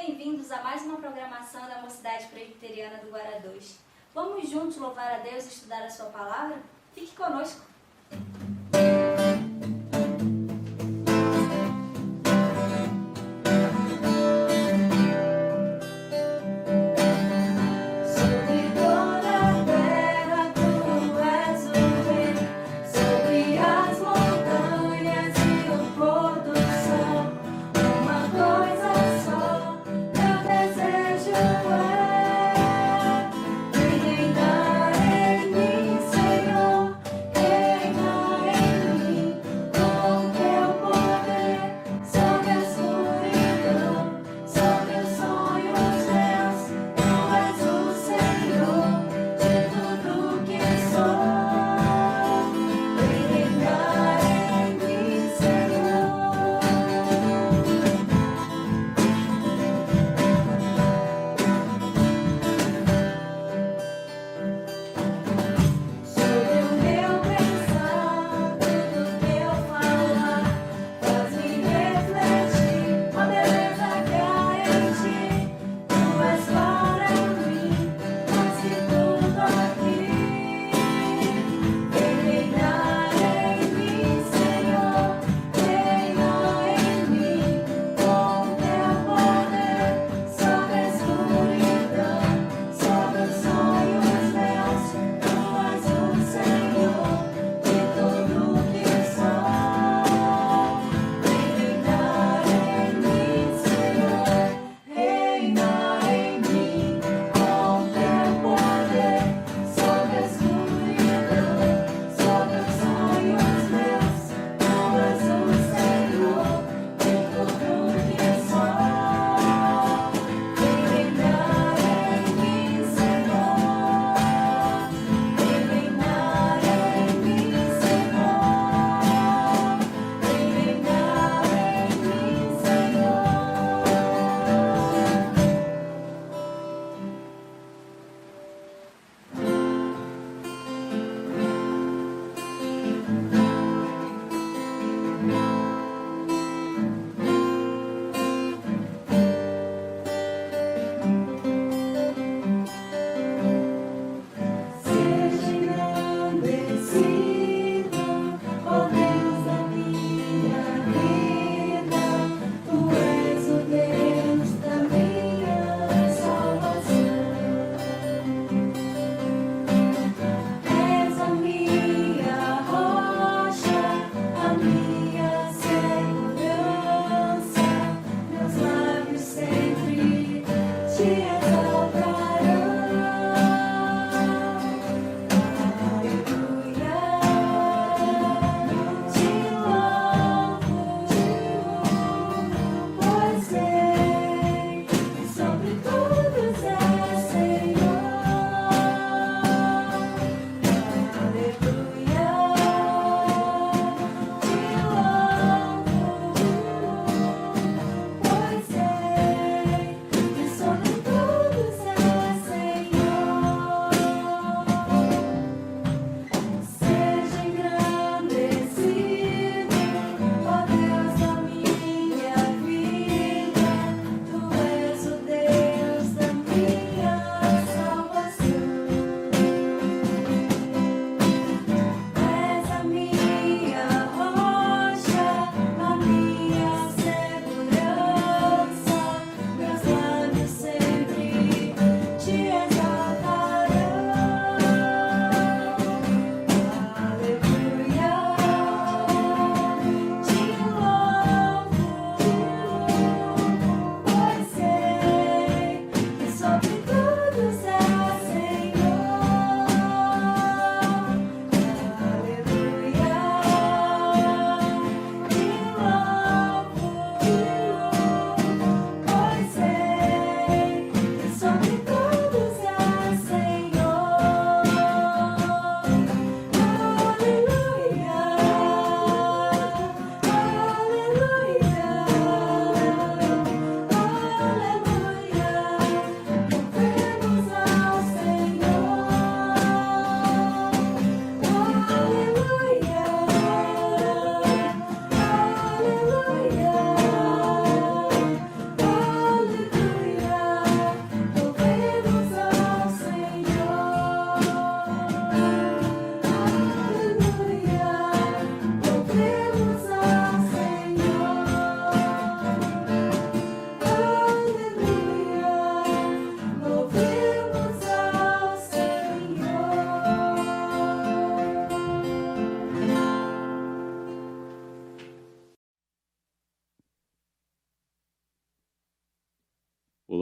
bem-vindos a mais uma programação da Mocidade Presbiteriana do Guará 2. Vamos juntos louvar a Deus e estudar a sua palavra? Fique conosco!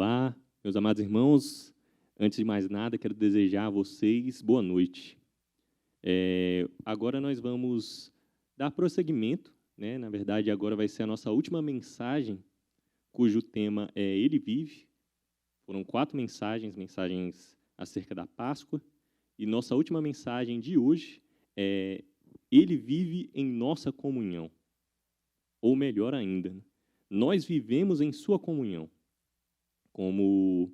Olá, meus amados irmãos. Antes de mais nada, quero desejar a vocês boa noite. Agora nós vamos dar prosseguimento, né? Na verdade, agora vai ser a nossa última mensagem, cujo tema é Ele Vive. Foram 4 mensagens acerca da Páscoa. E nossa última mensagem de hoje é Ele vive em nossa comunhão. Ou melhor ainda, nós vivemos em sua comunhão. Como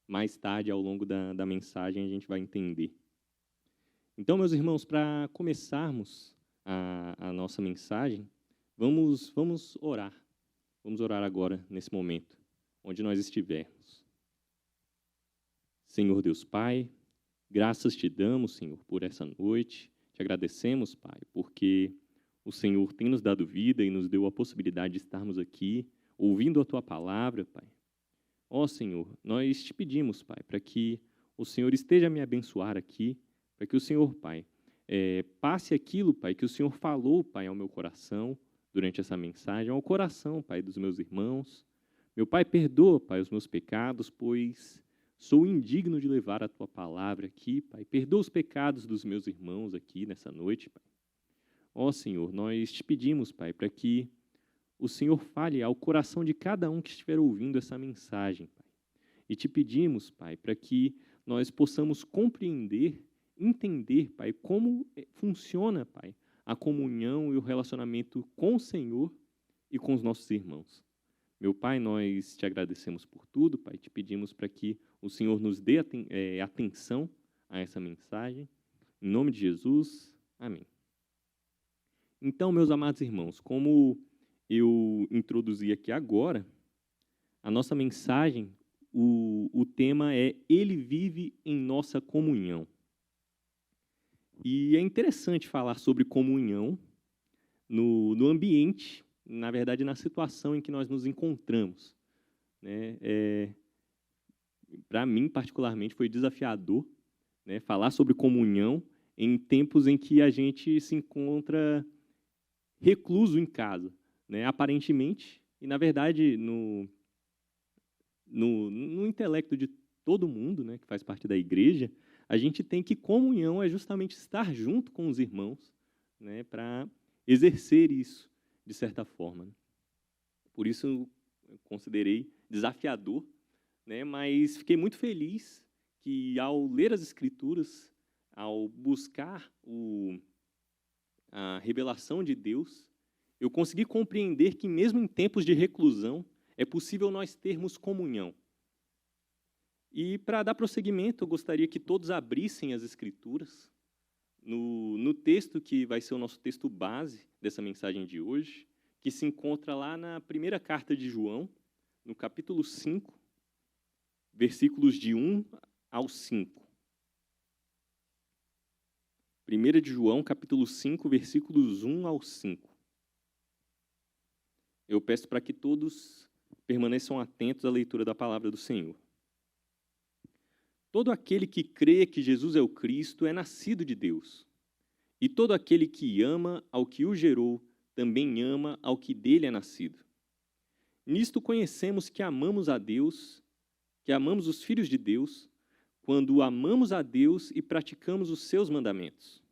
mais tarde, ao longo da mensagem, a gente vai entender. Então, meus irmãos, para começarmos a nossa mensagem, vamos orar. Vamos orar agora, nesse momento, onde nós estivermos. Senhor Deus Pai, graças te damos, Senhor, por essa noite. Te agradecemos, Pai, porque o Senhor tem nos dado vida e nos deu a possibilidade de estarmos aqui, ouvindo a Tua palavra, Pai. Ó Senhor, nós te pedimos, Pai, para que o Senhor esteja a me abençoar aqui, para que o Senhor, Pai, passe aquilo, Pai, que o Senhor falou, Pai, ao meu coração durante essa mensagem, ao coração, Pai, dos meus irmãos. Meu Pai, perdoa, Pai, os meus pecados, pois sou indigno de levar a Tua palavra aqui, Pai. Perdoa os pecados dos meus irmãos aqui nessa noite, Pai. Ó Senhor, nós te pedimos, Pai, para que o Senhor fale ao coração de cada um que estiver ouvindo essa mensagem, Pai. E te pedimos, Pai, para que nós possamos compreender, entender, Pai, como funciona, Pai, a comunhão e o relacionamento com o Senhor e com os nossos irmãos. Meu Pai, nós te agradecemos por tudo, Pai. Te pedimos para que o Senhor nos dê atenção a essa mensagem. Em nome de Jesus, amém. Então, meus amados irmãos, como eu introduzi aqui agora, a nossa mensagem, o tema é Ele vive em nossa comunhão. E é interessante falar sobre comunhão no ambiente, na verdade, na situação em que nós nos encontramos, né? Para mim, particularmente, foi desafiador, né, falar sobre comunhão em tempos em que a gente se encontra recluso em casa, né, aparentemente, e na verdade no intelecto de todo mundo, né, que faz parte da igreja, a gente tem que comunhão é justamente estar junto com os irmãos, né, para exercer isso de certa forma, né. Por isso eu considerei desafiador, né, mas fiquei muito feliz que ao ler as Escrituras, ao buscar a revelação de Deus, eu consegui compreender que mesmo em tempos de reclusão, é possível nós termos comunhão. E para dar prosseguimento, eu gostaria que todos abrissem as Escrituras no texto que vai ser o nosso texto base dessa mensagem de hoje, que se encontra lá na primeira carta de João, no capítulo 5, versículos de 1 ao 5. 1 de João, capítulo 5, versículos 1 ao 5. Eu peço para que todos permaneçam atentos à leitura da palavra do Senhor. Todo aquele que crê que Jesus é o Cristo é nascido de Deus. E todo aquele que ama ao que o gerou, também ama ao que dele é nascido. Nisto conhecemos que amamos a Deus, que amamos os filhos de Deus, quando amamos a Deus e praticamos os seus mandamentos.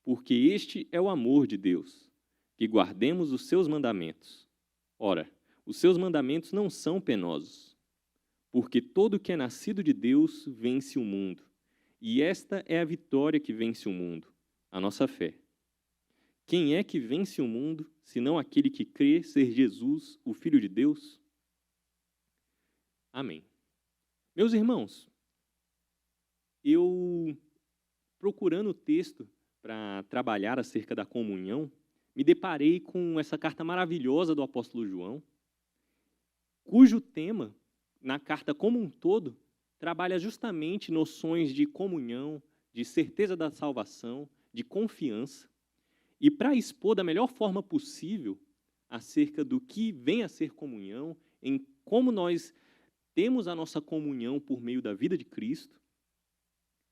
Porque este é o amor de Deus, que guardemos os seus mandamentos. Ora, os seus mandamentos não são penosos, porque todo que é nascido de Deus vence o mundo. E esta é a vitória que vence o mundo, a nossa fé. Quem é que vence o mundo, senão aquele que crê ser Jesus, o Filho de Deus? Amém. Meus irmãos, eu, procurando o texto para trabalhar acerca da comunhão, me deparei com essa carta maravilhosa do apóstolo João, cujo tema, na carta como um todo, trabalha justamente noções de comunhão, de certeza da salvação, de confiança, e para expor da melhor forma possível acerca do que vem a ser comunhão, em como nós temos a nossa comunhão por meio da vida de Cristo,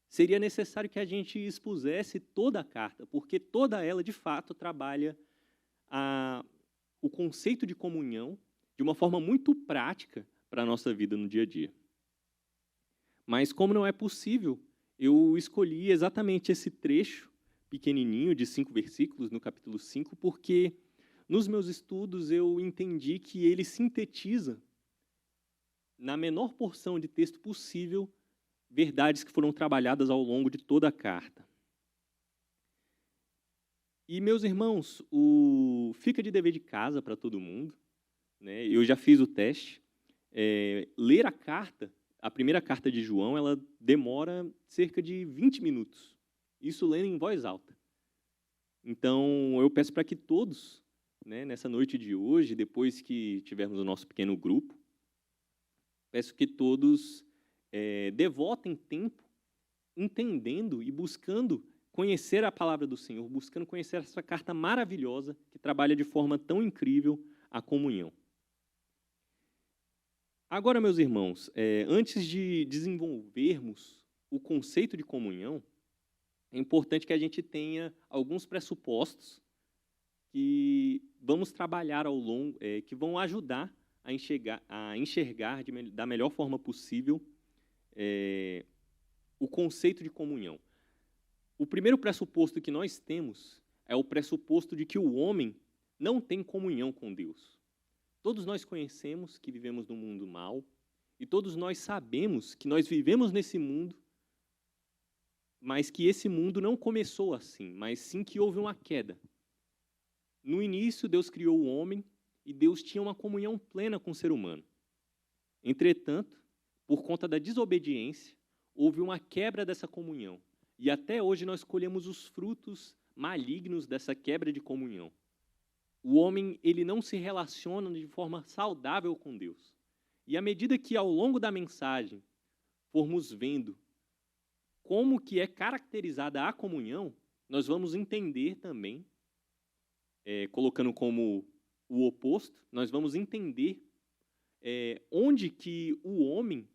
seria necessário que a gente expusesse toda a carta, porque toda ela, de fato, trabalha o conceito de comunhão de uma forma muito prática para a nossa vida no dia a dia. Mas, como não é possível, eu escolhi exatamente esse trecho pequenininho de 5 versículos, no capítulo 5, porque nos meus estudos eu entendi que ele sintetiza, na menor porção de texto possível, verdades que foram trabalhadas ao longo de toda a carta. E, meus irmãos, fica de dever de casa para todo mundo, né? Eu já fiz o teste. Ler a carta, a primeira carta de João, ela demora cerca de 20 minutos. Isso lendo em voz alta. Então, eu peço para que todos, né, nessa noite de hoje, depois que tivermos o nosso pequeno grupo, peço que todos devotem tempo entendendo e buscando conhecer a palavra do Senhor, buscando conhecer essa carta maravilhosa que trabalha de forma tão incrível a comunhão. Agora, meus irmãos, antes de desenvolvermos o conceito de comunhão, é importante que a gente tenha alguns pressupostos que vamos trabalhar ao longo, que vão ajudar a enxergar da melhor forma possível o conceito de comunhão. O primeiro pressuposto que nós temos é o pressuposto de que o homem não tem comunhão com Deus. Todos nós conhecemos que vivemos num mundo mau, e todos nós sabemos que nós vivemos nesse mundo, mas que esse mundo não começou assim, mas sim que houve uma queda. No início, Deus criou o homem, e Deus tinha uma comunhão plena com o ser humano. Entretanto, por conta da desobediência, houve uma quebra dessa comunhão, e até hoje nós colhemos os frutos malignos dessa quebra de comunhão. O homem, ele não se relaciona de forma saudável com Deus. E à medida que, ao longo da mensagem, formos vendo como que é caracterizada a comunhão, nós vamos entender também, colocando como o oposto, nós vamos entender onde que o homem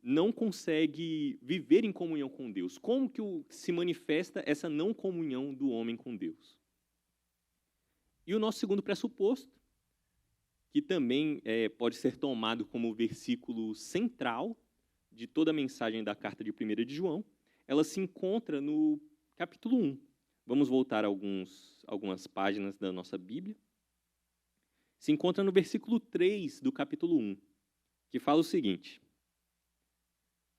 não consegue viver em comunhão com Deus. Como que se manifesta essa não comunhão do homem com Deus. E o nosso segundo pressuposto, que também pode ser tomado como versículo central de toda a mensagem da carta de 1 de João, ela se encontra no capítulo 1. Vamos voltar algumas páginas da nossa Bíblia. Se encontra no versículo 3 do capítulo 1, que fala o seguinte: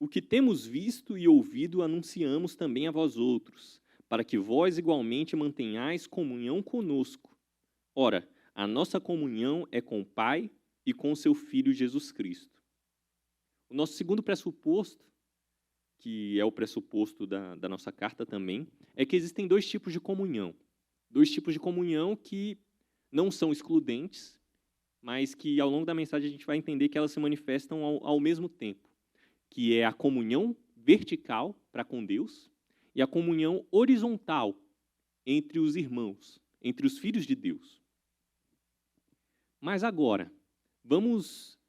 O que temos visto e ouvido anunciamos também a vós outros, para que vós igualmente mantenhais comunhão conosco. Ora, a nossa comunhão é com o Pai e com o seu Filho Jesus Cristo. O nosso segundo pressuposto, que é o pressuposto da nossa carta também, é que existem dois tipos de comunhão. Dois tipos de comunhão que não são excludentes, mas que ao longo da mensagem a gente vai entender que elas se manifestam ao mesmo tempo, que é a comunhão vertical para com Deus e a comunhão horizontal entre os irmãos, entre os filhos de Deus. Mas agora, vamos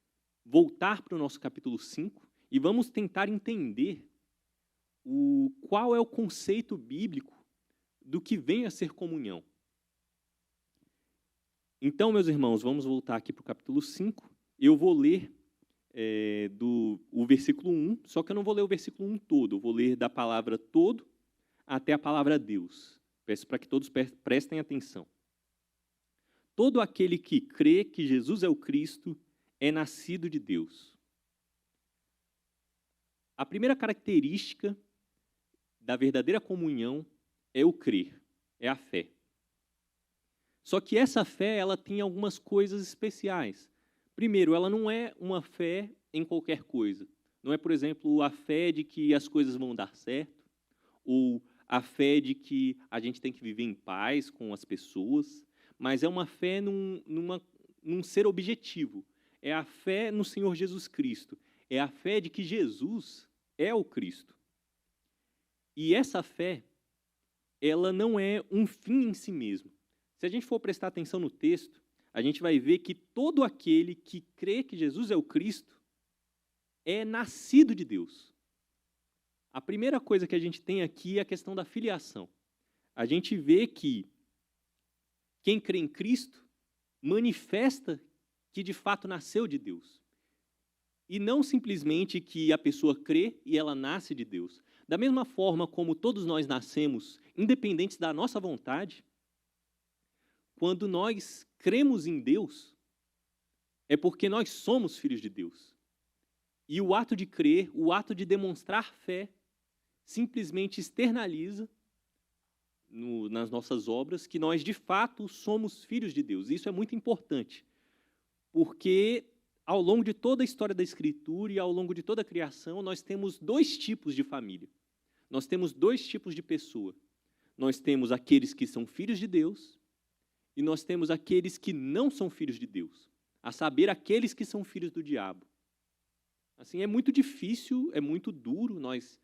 voltar para o nosso capítulo 5 e vamos tentar entender qual é o conceito bíblico do que vem a ser comunhão. Então, meus irmãos, vamos voltar aqui para o capítulo 5. Eu vou ler o versículo 1, só que eu não vou ler o versículo 1 todo, eu vou ler da palavra todo até a palavra Deus. Peço para que todos prestem atenção. Todo aquele que crê que Jesus é o Cristo é nascido de Deus. A primeira característica da verdadeira comunhão é o crer, é a fé. Só que essa fé, ela tem algumas coisas especiais. Primeiro, ela não é uma fé em qualquer coisa. Não é, por exemplo, a fé de que as coisas vão dar certo, ou a fé de que a gente tem que viver em paz com as pessoas, mas é uma fé num ser objetivo. É a fé no Senhor Jesus Cristo. É a fé de que Jesus é o Cristo. E essa fé, ela não é um fim em si mesmo. Se a gente for prestar atenção no texto, a gente vai ver que todo aquele que crê que Jesus é o Cristo é nascido de Deus. A primeira coisa que a gente tem aqui é a questão da filiação. A gente vê que quem crê em Cristo manifesta que de fato nasceu de Deus. E não simplesmente que a pessoa crê e ela nasce de Deus. Da mesma forma como todos nós nascemos, independentes da nossa vontade, quando nós cremos em Deus, é porque nós somos filhos de Deus. E o ato de crer, o ato de demonstrar fé, simplesmente externaliza nas nossas obras que nós, de fato, somos filhos de Deus. Isso é muito importante, porque ao longo de toda a história da Escritura e ao longo de toda a criação, nós temos dois tipos de família. Nós temos dois tipos de pessoa. Nós temos aqueles que são filhos de Deus e nós temos aqueles que não são filhos de Deus, a saber, aqueles que são filhos do diabo. Assim, é muito difícil, é muito duro nós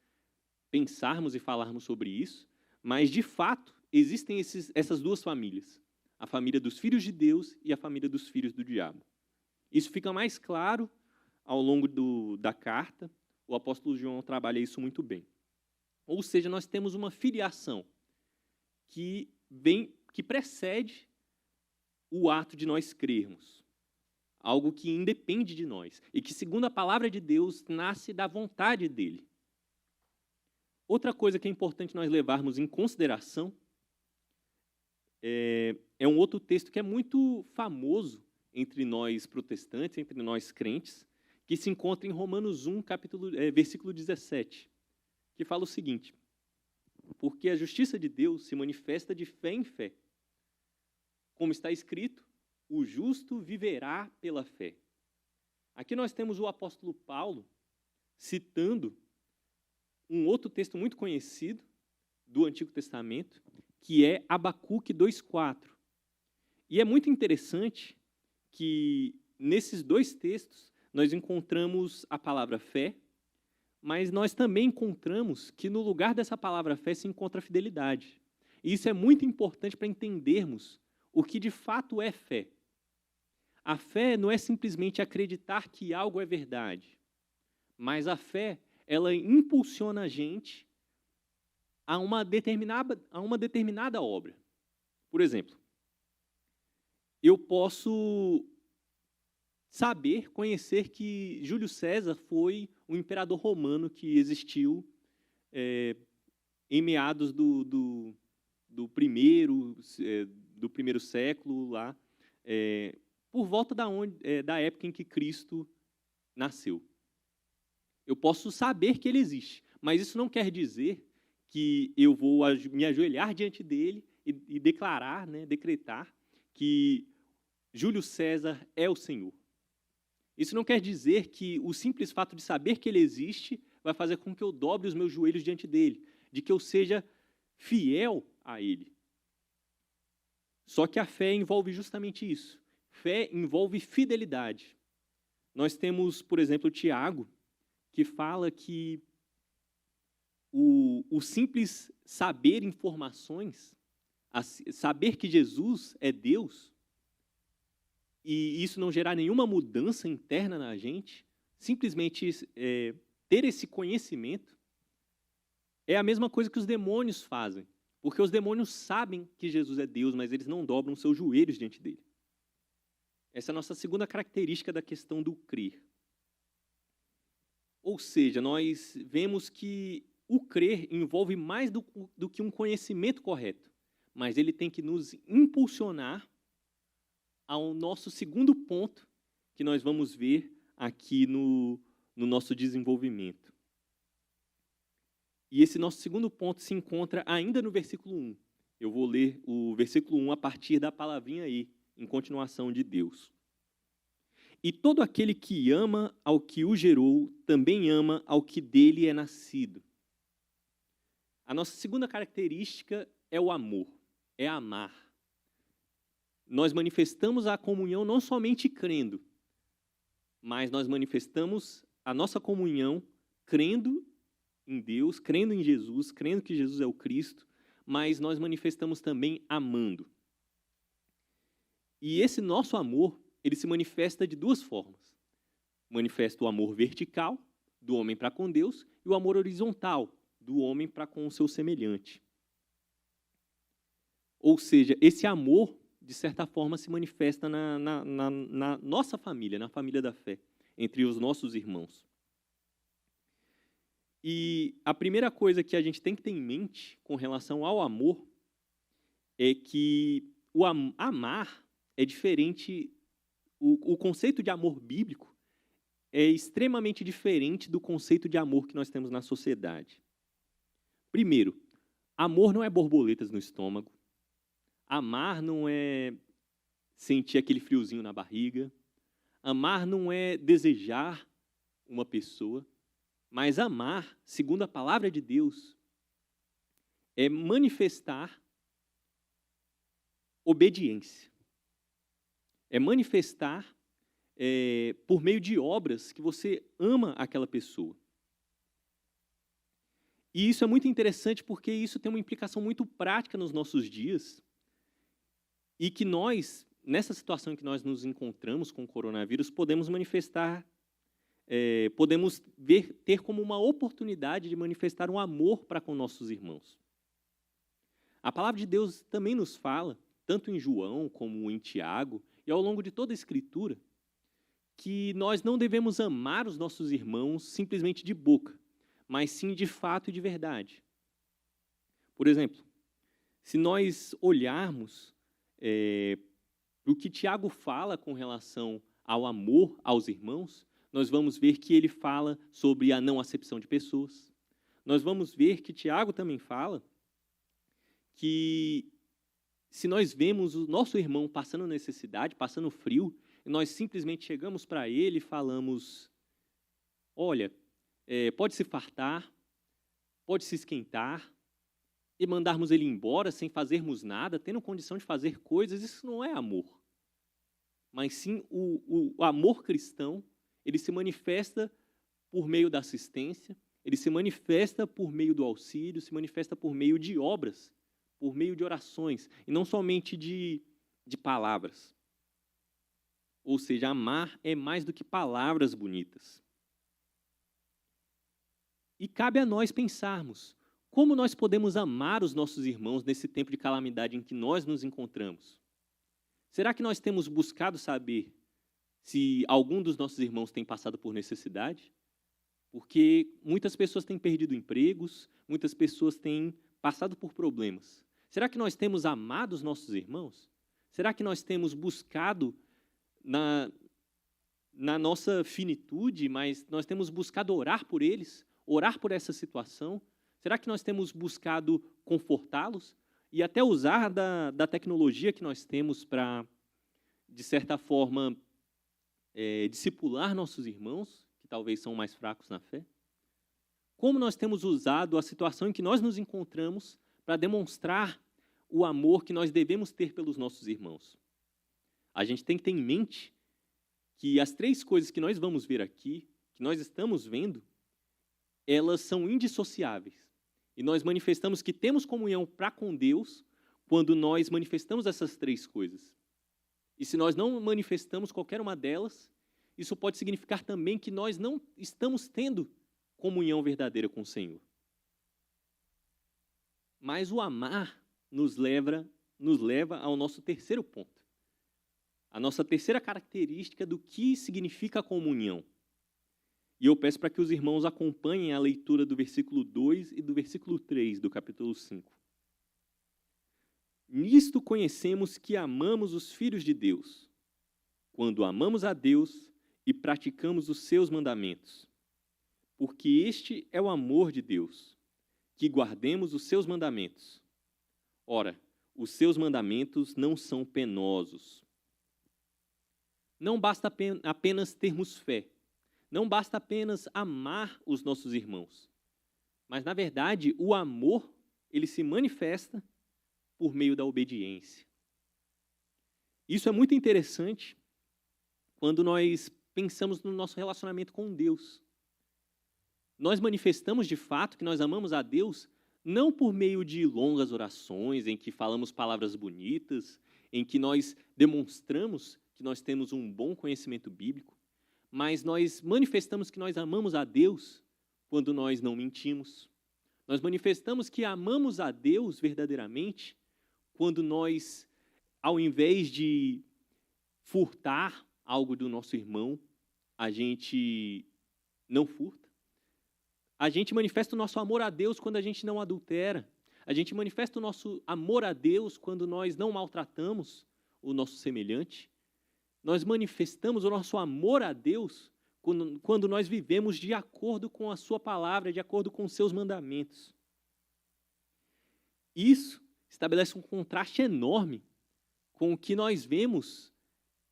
pensarmos e falarmos sobre isso, mas, de fato, existem essas duas famílias, a família dos filhos de Deus e a família dos filhos do diabo. Isso fica mais claro ao longo da carta, o apóstolo João trabalha isso muito bem. Ou seja, nós temos uma filiação que precede o ato de nós crermos, algo que independe de nós e que, segundo a palavra de Deus, nasce da vontade dele. Outra coisa que é importante nós levarmos em consideração é um outro texto que é muito famoso entre nós protestantes, entre nós crentes, que se encontra em Romanos 1, versículo 17, que fala o seguinte: porque a justiça de Deus se manifesta de fé em fé. Como está escrito, o justo viverá pela fé. Aqui nós temos o apóstolo Paulo citando um outro texto muito conhecido do Antigo Testamento, que é Abacuque 2,4. E é muito interessante que nesses dois textos nós encontramos a palavra fé, mas nós também encontramos que no lugar dessa palavra fé se encontra a fidelidade. E isso é muito importante para entendermos o que de fato é fé. A fé não é simplesmente acreditar que algo é verdade, mas a fé, ela impulsiona a gente a uma determinada obra. Por exemplo, eu posso saber, conhecer que Júlio César foi um imperador romano que existiu em meados do primeiro século, lá, por volta da época em que Cristo nasceu. Eu posso saber que ele existe, mas isso não quer dizer que eu vou me ajoelhar diante dele e declarar, decretar que Júlio César é o Senhor. Isso não quer dizer que o simples fato de saber que ele existe vai fazer com que eu dobre os meus joelhos diante dele, de que eu seja fiel a ele. Só que a fé envolve justamente isso. Fé envolve fidelidade. Nós temos, por exemplo, Tiago, que fala que o simples saber informações, saber que Jesus é Deus, e isso não gerar nenhuma mudança interna na gente, simplesmente ter esse conhecimento, é a mesma coisa que os demônios fazem. Porque os demônios sabem que Jesus é Deus, mas eles não dobram seus joelhos diante dele. Essa é a nossa segunda característica da questão do crer. Ou seja, nós vemos que o crer envolve mais do que um conhecimento correto, mas ele tem que nos impulsionar ao nosso segundo ponto, que nós vamos ver aqui no nosso desenvolvimento. E esse nosso segundo ponto se encontra ainda no versículo 1. Eu vou ler o versículo 1 a partir da palavrinha E, em continuação de Deus. E todo aquele que ama ao que o gerou, também ama ao que dele é nascido. A nossa segunda característica é o amor, é amar. Nós manifestamos a comunhão não somente crendo, mas nós manifestamos a nossa comunhão crendo em Deus, crendo em Jesus, crendo que Jesus é o Cristo, mas nós manifestamos também amando. E esse nosso amor, ele se manifesta de duas formas. Manifesta o amor vertical, do homem para com Deus, e o amor horizontal, do homem para com o seu semelhante. Ou seja, esse amor, de certa forma, se manifesta na nossa família, na família da fé. entre os nossos irmãos. E a primeira coisa que a gente tem que ter em mente com relação ao amor é que o amar é diferente, o conceito de amor bíblico é extremamente diferente do conceito de amor que nós temos na sociedade. Primeiro, amor não é borboletas no estômago. Amar não é sentir aquele friozinho na barriga. Amar não é desejar uma pessoa. Mas amar, segundo a palavra de Deus, é manifestar obediência. É manifestar por meio de obras que você ama aquela pessoa. E isso é muito interessante porque isso tem uma implicação muito prática nos nossos dias e que nós, nessa situação em que nós nos encontramos com o coronavírus, podemos manifestar, podemos ter como uma oportunidade de manifestar um amor para com nossos irmãos. A palavra de Deus também nos fala, tanto em João como em Tiago, e ao longo de toda a Escritura, que nós não devemos amar os nossos irmãos simplesmente de boca, mas sim de fato e de verdade. Por exemplo, se nós olharmos o que Tiago fala com relação ao amor aos irmãos, nós vamos ver que ele fala sobre a não acepção de pessoas. Nós vamos ver que Tiago também fala que se nós vemos o nosso irmão passando necessidade, passando frio, e nós simplesmente chegamos para ele e falamos, olha, pode se fartar, pode se esquentar, e mandarmos ele embora sem fazermos nada, tendo condição de fazer coisas, isso não é amor. Mas sim o amor cristão, ele se manifesta por meio da assistência, ele se manifesta por meio do auxílio, se manifesta por meio de obras, por meio de orações, e não somente de palavras. Ou seja, amar é mais do que palavras bonitas. E cabe a nós pensarmos, como nós podemos amar os nossos irmãos nesse tempo de calamidade em que nós nos encontramos? Será que nós temos buscado saber se algum dos nossos irmãos tem passado por necessidade? Porque muitas pessoas têm perdido empregos, muitas pessoas têm passado por problemas. Será que nós temos amado os nossos irmãos? Será que nós temos buscado na nossa finitude, mas nós temos buscado orar por eles, orar por essa situação? Será que nós temos buscado confortá-los e até usar da tecnologia que nós temos para, de certa forma, discipular nossos irmãos, que talvez são mais fracos na fé? Como nós temos usado a situação em que nós nos encontramos para demonstrar o amor que nós devemos ter pelos nossos irmãos? A gente tem que ter em mente que as três coisas que nós vamos ver aqui, que nós estamos vendo, elas são indissociáveis. E nós manifestamos que temos comunhão para com Deus quando nós manifestamos essas três coisas. E se nós não manifestamos qualquer uma delas, isso pode significar também que nós não estamos tendo comunhão verdadeira com o Senhor. Mas o amar nos leva ao nosso terceiro ponto. A nossa terceira característica do que significa a comunhão. E eu peço para que os irmãos acompanhem a leitura do versículo 2 e do versículo 3 do capítulo 5. Nisto conhecemos que amamos os filhos de Deus, quando amamos a Deus e praticamos os seus mandamentos. Porque este é o amor de Deus, que guardemos os seus mandamentos. Ora, os seus mandamentos não são penosos. Não basta apenas termos fé, não basta apenas amar os nossos irmãos, mas, na verdade, o amor, ele se manifesta por meio da obediência. Isso é muito interessante quando nós pensamos no nosso relacionamento com Deus. Nós manifestamos de fato que nós amamos a Deus não por meio de longas orações, em que falamos palavras bonitas, em que nós demonstramos que nós temos um bom conhecimento bíblico, mas nós manifestamos que nós amamos a Deus quando nós não mentimos. Nós manifestamos que amamos a Deus verdadeiramente quando nós, ao invés de furtar algo do nosso irmão, a gente não furta. A gente manifesta o nosso amor a Deus quando a gente não adultera. A gente manifesta o nosso amor a Deus quando nós não maltratamos o nosso semelhante. Nós manifestamos o nosso amor a Deus quando nós vivemos de acordo com a sua palavra, de acordo com os seus mandamentos. Isso estabelece um contraste enorme com o que nós vemos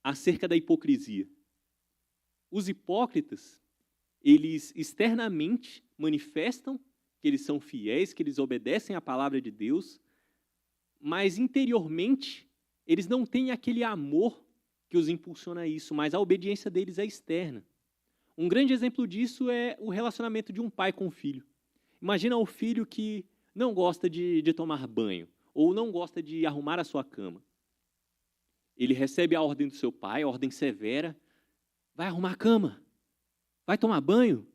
acerca da hipocrisia. Os hipócritas, eles externamente manifestam que eles são fiéis, que eles obedecem à palavra de Deus, mas interiormente eles não têm aquele amor que os impulsiona a isso, mas a obediência deles é externa. Um grande exemplo disso é o relacionamento de um pai com o filho. Imagina o filho que não gosta de tomar banho, ou não gosta de arrumar a sua cama. Ele recebe a ordem do seu pai, a ordem severa, vai arrumar a cama, vai tomar banho,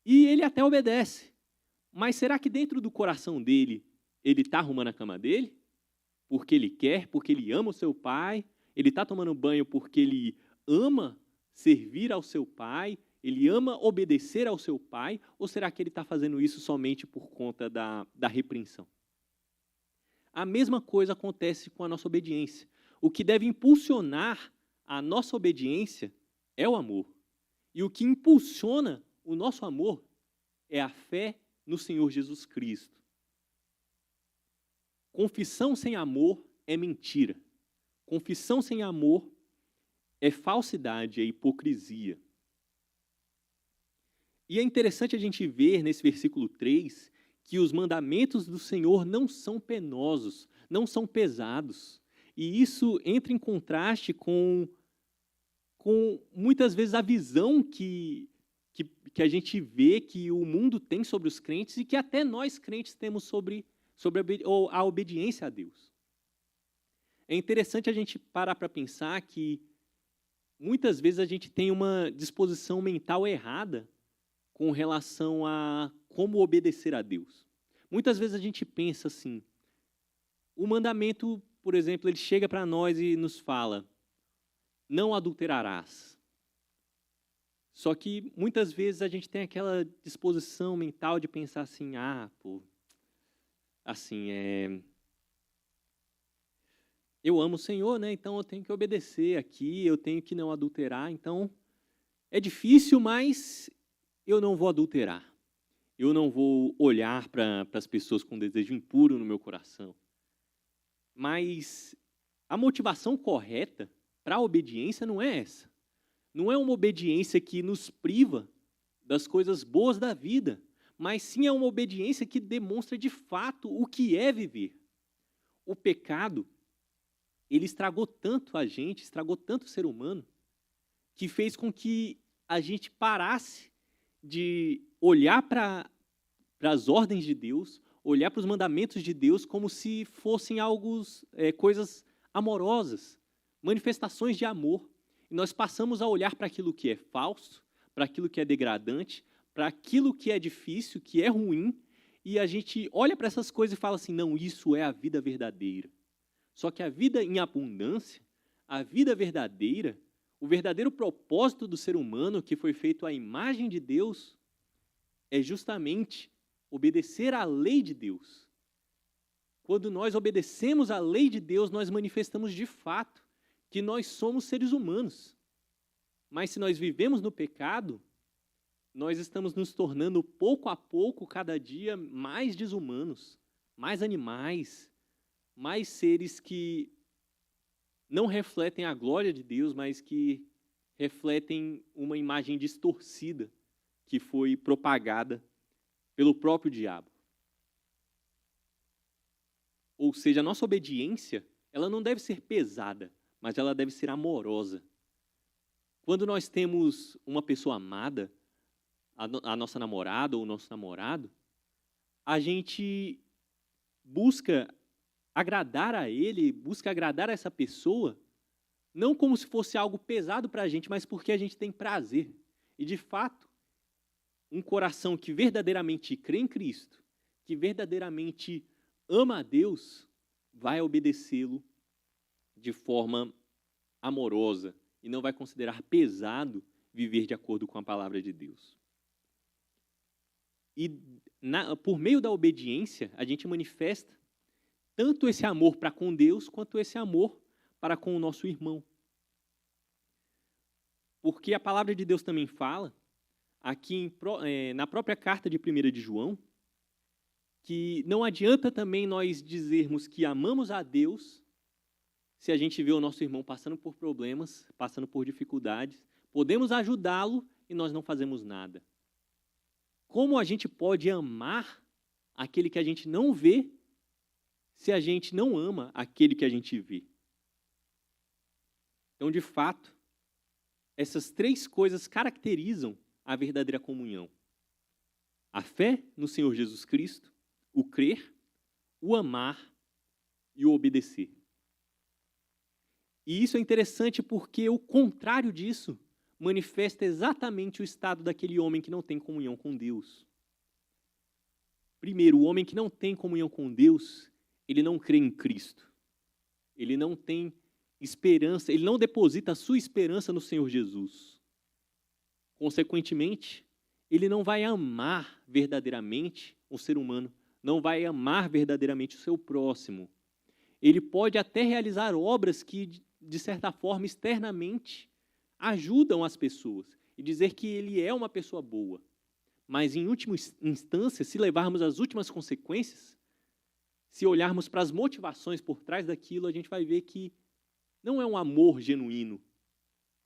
e ele até obedece. Mas será que dentro do coração dele, ele está arrumando a cama dele? Porque ele quer, porque ele ama o seu pai, ele está tomando banho porque ele ama servir ao seu pai, ele ama obedecer ao seu pai, ou será que ele está fazendo isso somente por conta da repreensão? A mesma coisa acontece com a nossa obediência. O que deve impulsionar a nossa obediência é o amor. E o que impulsiona o nosso amor é a fé no Senhor Jesus Cristo. Confissão sem amor é mentira. Confissão sem amor é falsidade, é hipocrisia. E é interessante a gente ver nesse versículo 3 que os mandamentos do Senhor não são penosos, não são pesados. E isso entra em contraste com muitas vezes a visão que a gente vê que o mundo tem sobre os crentes e que até nós crentes temos sobre a obediência a Deus. É interessante a gente parar para pensar que muitas vezes a gente tem uma disposição mental errada com relação a como obedecer a Deus. Muitas vezes a gente pensa assim, o mandamento, por exemplo, ele chega para nós e nos fala, não adulterarás. Só que muitas vezes a gente tem aquela disposição mental de pensar assim, eu amo o Senhor, né? Então eu tenho que obedecer aqui, eu tenho que não adulterar. Então é difícil, mas eu não vou adulterar. Eu não vou olhar para as pessoas com desejo impuro no meu coração. Mas a motivação correta para a obediência não é essa. Não é uma obediência que nos priva das coisas boas da vida, mas sim é uma obediência que demonstra de fato o que é viver. O pecado, ele estragou tanto a gente, estragou tanto o ser humano, que fez com que a gente parasse de olhar para as ordens de Deus, olhar para os mandamentos de Deus como se fossem coisas amorosas, manifestações de amor. E nós passamos a olhar para aquilo que é falso, para aquilo que é degradante, para aquilo que é difícil, que é ruim, e a gente olha para essas coisas e fala assim, não, isso é a vida verdadeira. Só que a vida em abundância, a vida verdadeira, o verdadeiro propósito do ser humano, que foi feito à imagem de Deus, é justamente obedecer à lei de Deus. Quando nós obedecemos à lei de Deus, nós manifestamos de fato que nós somos seres humanos. Mas se nós vivemos no pecado, nós estamos nos tornando pouco a pouco, cada dia, mais desumanos, mais animais, mais seres que não refletem a glória de Deus, mas que refletem uma imagem distorcida que foi propagada pelo próprio diabo. Ou seja, a nossa obediência, ela não deve ser pesada, mas ela deve ser amorosa. Quando nós temos uma pessoa amada, a nossa namorada ou o nosso namorado, a gente busca agradar a ele, busca agradar a essa pessoa, não como se fosse algo pesado para a gente, mas porque a gente tem prazer. E, de fato, um coração que verdadeiramente crê em Cristo, que verdadeiramente ama a Deus, vai obedecê-lo de forma amorosa e não vai considerar pesado viver de acordo com a palavra de Deus. E por meio da obediência, a gente manifesta tanto esse amor para com Deus, quanto esse amor para com o nosso irmão. Porque a palavra de Deus também fala, aqui na própria carta de 1 de João, que não adianta também nós dizermos que amamos a Deus se a gente vê o nosso irmão passando por problemas, passando por dificuldades, podemos ajudá-lo e nós não fazemos nada. Como a gente pode amar aquele que a gente não vê se a gente não ama aquele que a gente vê? Então, de fato, essas três coisas caracterizam a verdadeira comunhão: a fé no Senhor Jesus Cristo, o crer, o amar e o obedecer. E isso é interessante porque o contrário disso manifesta exatamente o estado daquele homem que não tem comunhão com Deus. Primeiro, o homem que não tem comunhão com Deus, ele não crê em Cristo. Ele não tem esperança, ele não deposita a sua esperança no Senhor Jesus. Consequentemente, ele não vai amar verdadeiramente o ser humano, não vai amar verdadeiramente o seu próximo. Ele pode até realizar obras que, de certa forma, externamente, ajudam as pessoas e dizer que ele é uma pessoa boa. Mas, em última instância, se levarmos as últimas consequências, se olharmos para as motivações por trás daquilo, a gente vai ver que não é um amor genuíno,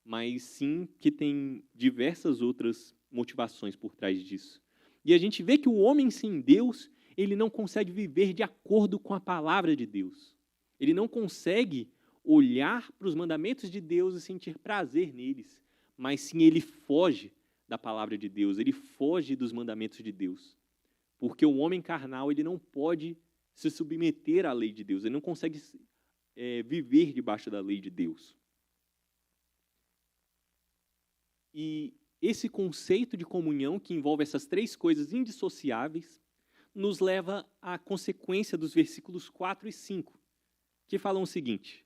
mas sim que tem diversas outras motivações por trás disso. E a gente vê que o homem sem Deus, ele não consegue viver de acordo com a palavra de Deus. Ele não consegue olhar para os mandamentos de Deus e sentir prazer neles, mas sim ele foge da palavra de Deus, ele foge dos mandamentos de Deus. Porque o homem carnal, ele não pode se submeter à lei de Deus, ele não consegue viver debaixo da lei de Deus. E esse conceito de comunhão, que envolve essas três coisas indissociáveis, nos leva à consequência dos versículos 4 e 5, que falam o seguinte: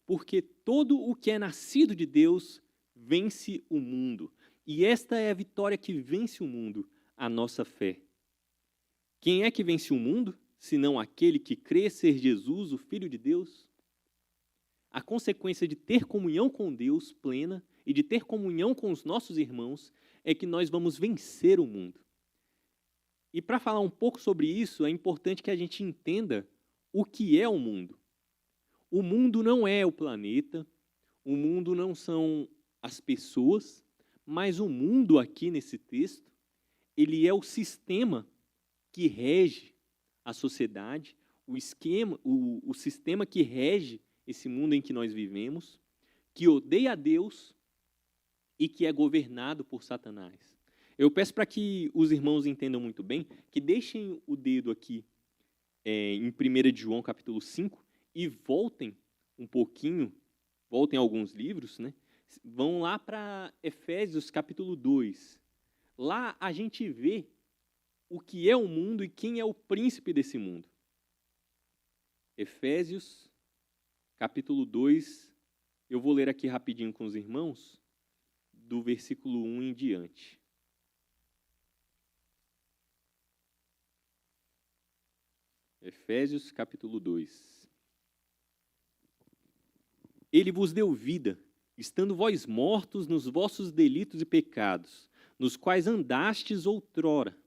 porque todo o que é nascido de Deus vence o mundo, e esta é a vitória que vence o mundo, a nossa fé. Quem é que vence o mundo, senão aquele que crê ser Jesus, o Filho de Deus? A consequência de ter comunhão com Deus plena e de ter comunhão com os nossos irmãos é que nós vamos vencer o mundo. E para falar um pouco sobre isso, é importante que a gente entenda o que é o mundo. O mundo não é o planeta, o mundo não são as pessoas, mas o mundo aqui nesse texto, ele é o sistema que rege a sociedade, o sistema que rege esse mundo em que nós vivemos, que odeia a Deus e que é governado por Satanás. Eu peço para que os irmãos entendam muito bem, que deixem o dedo aqui em 1 de João capítulo 5 e voltem um pouquinho, voltem alguns livros, né? Vão lá para Efésios capítulo 2. Lá a gente vê o que é o mundo e quem é o príncipe desse mundo. Efésios capítulo 2, eu vou ler aqui rapidinho com os irmãos, do versículo 1 em diante. Efésios capítulo 2. Ele vos deu vida, estando vós mortos nos vossos delitos e pecados, nos quais andastes outrora,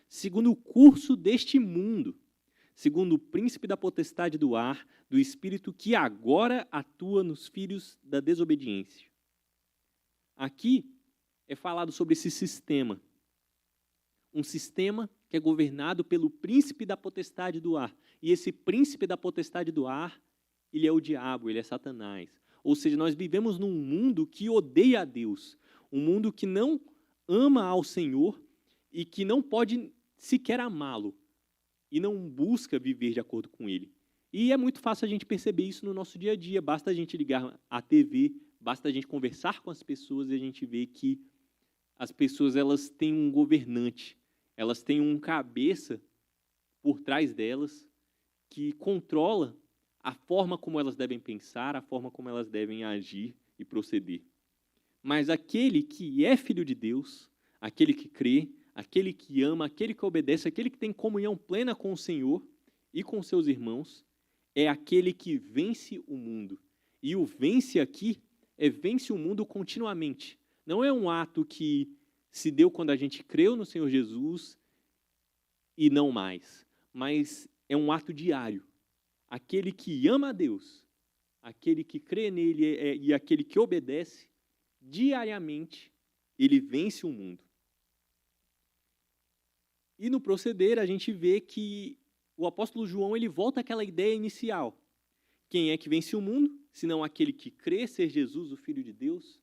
segundo o curso deste mundo, segundo o príncipe da potestade do ar, do espírito que agora atua nos filhos da desobediência. Aqui é falado sobre esse sistema. Um sistema que é governado pelo príncipe da potestade do ar. E esse príncipe da potestade do ar, ele é o diabo, ele é Satanás. Ou seja, nós vivemos num mundo que odeia a Deus, um mundo que não ama ao Senhor e que não pode sequer amá-lo e não busca viver de acordo com ele. E é muito fácil a gente perceber isso no nosso dia a dia. Basta a gente ligar a TV, basta a gente conversar com as pessoas e a gente vê que as pessoas, elas têm um governante, elas têm um cabeça por trás delas que controla a forma como elas devem pensar, a forma como elas devem agir e proceder. mas aquele que é filho de Deus, aquele que crê, aquele que ama, aquele que obedece, aquele que tem comunhão plena com o Senhor e com seus irmãos, é aquele que vence o mundo. E o vence aqui é vence o mundo continuamente. Não é um ato que se deu quando a gente creu no Senhor Jesus e não mais, mas é um ato diário. Aquele que ama a Deus, aquele que crê nele e aquele que obedece, diariamente, ele vence o mundo. E no proceder, a gente vê que o apóstolo João ele volta àquela ideia inicial. Quem é que vence o mundo, senão aquele que crê ser Jesus, o Filho de Deus?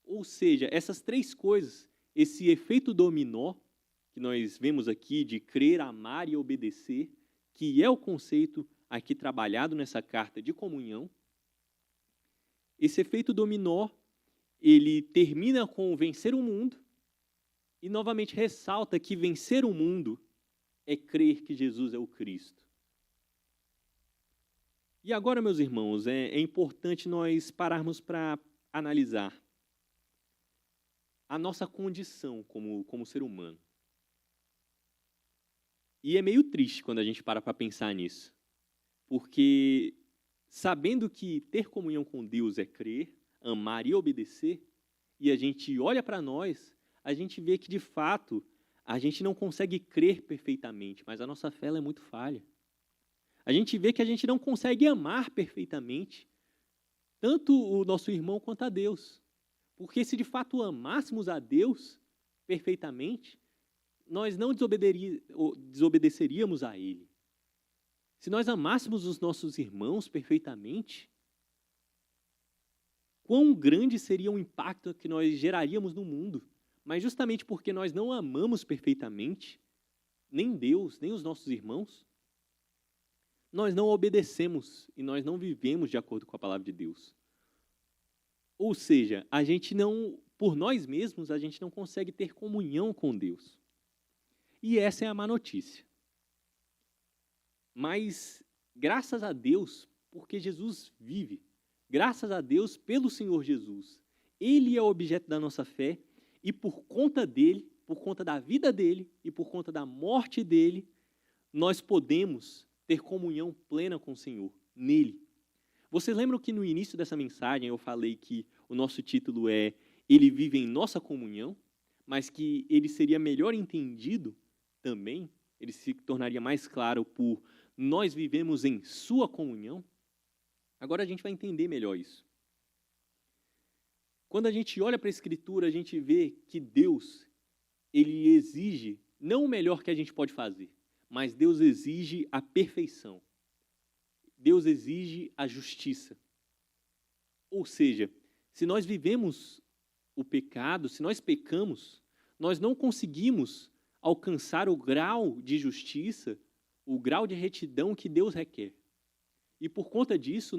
Ou seja, essas três coisas, esse efeito dominó, que nós vemos aqui de crer, amar e obedecer, que é o conceito aqui trabalhado nessa carta de comunhão, esse efeito dominó, ele termina com vencer o mundo e novamente ressalta que vencer o mundo é crer que Jesus é o Cristo. E agora, meus irmãos, é importante nós pararmos para analisar a nossa condição como ser humano. E é meio triste quando a gente para pensar nisso, porque sabendo que ter comunhão com Deus é crer, amar e obedecer, e a gente olha para nós, a gente vê que, de fato, a gente não consegue crer perfeitamente, mas a nossa fé ela é muito falha. A gente vê que a gente não consegue amar perfeitamente, tanto o nosso irmão quanto a Deus. Porque se de fato amássemos a Deus perfeitamente, nós não desobedeceríamos a Ele. Se nós amássemos os nossos irmãos perfeitamente, quão grande seria o impacto que nós geraríamos no mundo. Mas justamente porque nós não amamos perfeitamente, nem Deus, nem os nossos irmãos, nós não obedecemos e nós não vivemos de acordo com a palavra de Deus. Ou seja, a gente não, por nós mesmos, a gente não consegue ter comunhão com Deus. E essa é a má notícia. Mas, graças a Deus, porque Jesus vive, graças a Deus pelo Senhor Jesus, Ele é o objeto da nossa fé e por conta dele, por conta da vida dele e por conta da morte dele, nós podemos ter comunhão plena com o Senhor, nele. Vocês lembram que no início dessa mensagem eu falei que o nosso título é Ele vive em nossa comunhão, mas que ele seria melhor entendido também, ele se tornaria mais claro por nós vivemos em sua comunhão? Agora a gente vai entender melhor isso. Quando a gente olha para a Escritura, a gente vê que Deus, ele exige não o melhor que a gente pode fazer, mas Deus exige a perfeição. Deus exige a justiça. Ou seja, se nós vivemos o pecado, se nós pecamos, nós não conseguimos alcançar o grau de justiça, o grau de retidão que Deus requer. E por conta disso,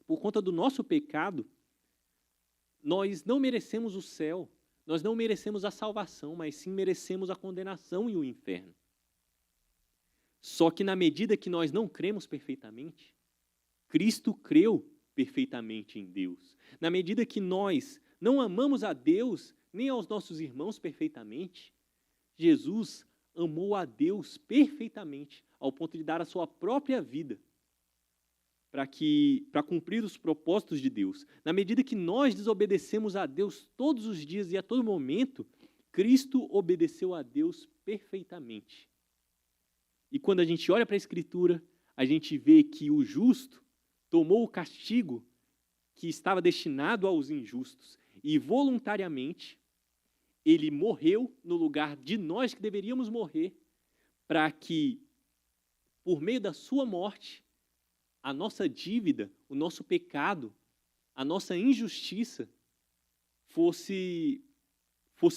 por conta do nosso pecado, nós não merecemos o céu, nós não merecemos a salvação, mas sim merecemos a condenação e o inferno. Só que na medida que nós não cremos perfeitamente, Cristo creu perfeitamente em Deus. Na medida que nós não amamos a Deus nem aos nossos irmãos perfeitamente, Jesus amou a Deus perfeitamente, ao ponto de dar a sua própria vida para cumprir os propósitos de Deus. Na medida que nós desobedecemos a Deus todos os dias e a todo momento, Cristo obedeceu a Deus perfeitamente. E quando a gente olha para a Escritura, a gente vê que o justo tomou o castigo que estava destinado aos injustos e voluntariamente ele morreu no lugar de nós que deveríamos morrer, para que, por meio da sua morte, a nossa dívida, o nosso pecado, a nossa injustiça fosse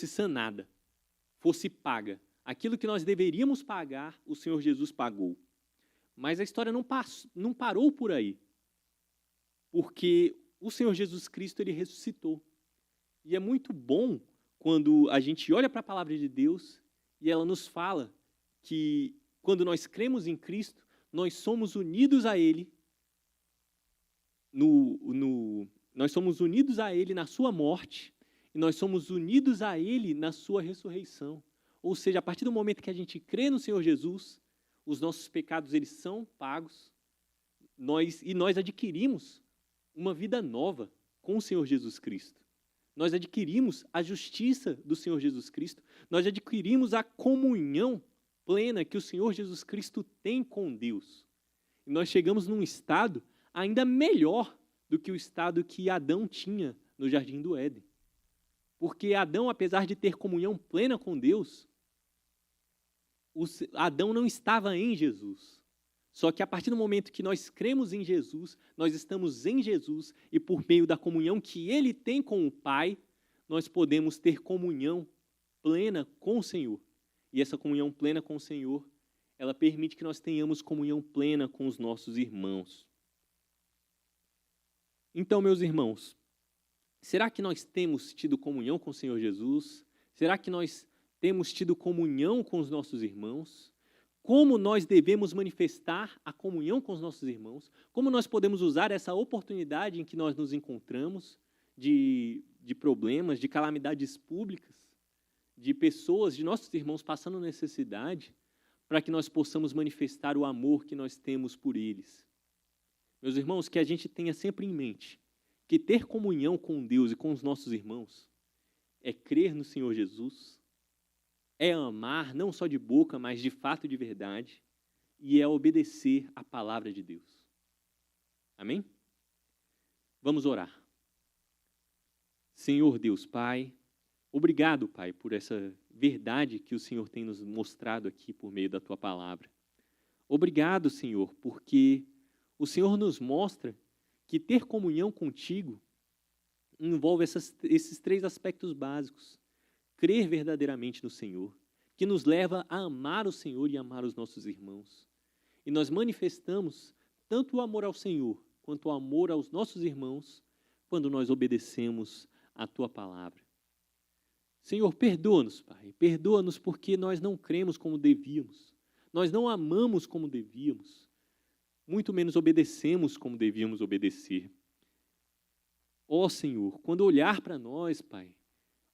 sanada, fosse paga. Aquilo que nós deveríamos pagar, o Senhor Jesus pagou. Mas a história não parou por aí, porque o Senhor Jesus Cristo ele ressuscitou. E é muito bom quando a gente olha para a palavra de Deus e ela nos fala que quando nós cremos em Cristo, nós somos unidos a Ele Nós somos unidos a Ele na sua morte e nós somos unidos a Ele na sua ressurreição. Ou seja, a partir do momento que a gente crê no Senhor Jesus, os nossos pecados eles são pagos, nós adquirimos uma vida nova com o Senhor Jesus Cristo. Nós adquirimos a justiça do Senhor Jesus Cristo, nós adquirimos a comunhão plena que o Senhor Jesus Cristo tem com Deus. E nós chegamos num estado ainda melhor do que o estado que Adão tinha no Jardim do Éden. Porque Adão, apesar de ter comunhão plena com Deus, Adão não estava em Jesus. Só que a partir do momento que nós cremos em Jesus, nós estamos em Jesus e por meio da comunhão que Ele tem com o Pai, nós podemos ter comunhão plena com o Senhor. E essa comunhão plena com o Senhor, ela permite que nós tenhamos comunhão plena com os nossos irmãos. Então, meus irmãos, será que nós temos tido comunhão com o Senhor Jesus? Será que nós temos tido comunhão com os nossos irmãos? Como nós devemos manifestar a comunhão com os nossos irmãos? Como nós podemos usar essa oportunidade em que nós nos encontramos de problemas, de calamidades públicas, de pessoas, de nossos irmãos passando necessidade, para que nós possamos manifestar o amor que nós temos por eles? Meus irmãos, que a gente tenha sempre em mente que ter comunhão com Deus e com os nossos irmãos é crer no Senhor Jesus, é amar, não só de boca, mas de fato e de verdade, e é obedecer a palavra de Deus. Amém? Vamos orar. Senhor Deus Pai, obrigado, Pai, por essa verdade que o Senhor tem nos mostrado aqui por meio da Tua palavra. Obrigado, Senhor, porque o Senhor nos mostra que ter comunhão contigo envolve esses três aspectos básicos. Crer verdadeiramente no Senhor, que nos leva a amar o Senhor e amar os nossos irmãos. E nós manifestamos tanto o amor ao Senhor, quanto o amor aos nossos irmãos, quando nós obedecemos a Tua palavra. Senhor, perdoa-nos, Pai, perdoa-nos porque nós não cremos como devíamos, nós não amamos como devíamos, muito menos obedecemos como devíamos obedecer. Ó Senhor, quando olhar para nós, Pai,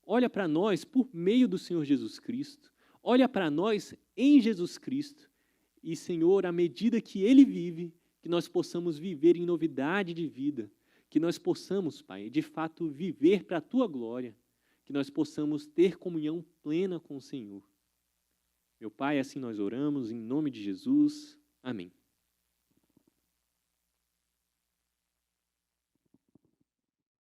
olha para nós por meio do Senhor Jesus Cristo. Olha para nós em Jesus Cristo. E, Senhor, à medida que Ele vive, que nós possamos viver em novidade de vida. Que nós possamos, Pai, de fato viver para a Tua glória. Que nós possamos ter comunhão plena com o Senhor. Meu Pai, assim nós oramos, em nome de Jesus. Amém.